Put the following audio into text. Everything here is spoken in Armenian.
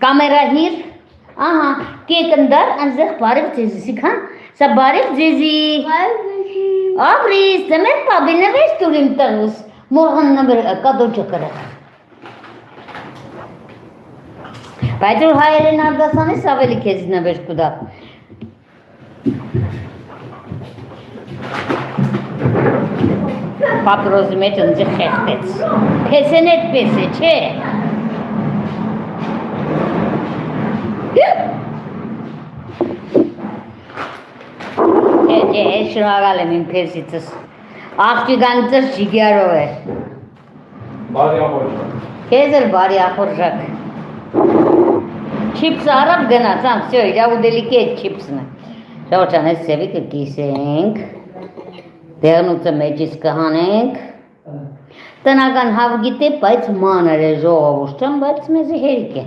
Կամերա հիր, ահա, կեկնդար, անձեղ բարև ձեզի, սիքան, սա բարև ձեզի, ապրիս, ձմեր պաբի նվեշ տուրիմ տղուս, մորղան նվեր կադոջը կրեղ։ Բայց որ հայերեն արգասանիս ավելի կեզի նվեշ կուդա։ Պապրոզի մեջ ընձի խեղտեց, պեսեն էտ պես է, չէ։ Շնորհակալ եմ իմ փեսիցս, աղջիկանցս ջիգյարով է։ Բարի ախորժակ։ Քեզ էլ բարի ախորժակ։ Չիպսը արավ գնաց, վсё, իրա ուդելիքի այդ չիպսն է։ Շողջան, այս սևի կկիսենք, դեղնուցը մեջից կհանենք, տնական հավգիտ է, բայց մանր է ժողովուրդ չեմ, բայց մեզի հերիք է։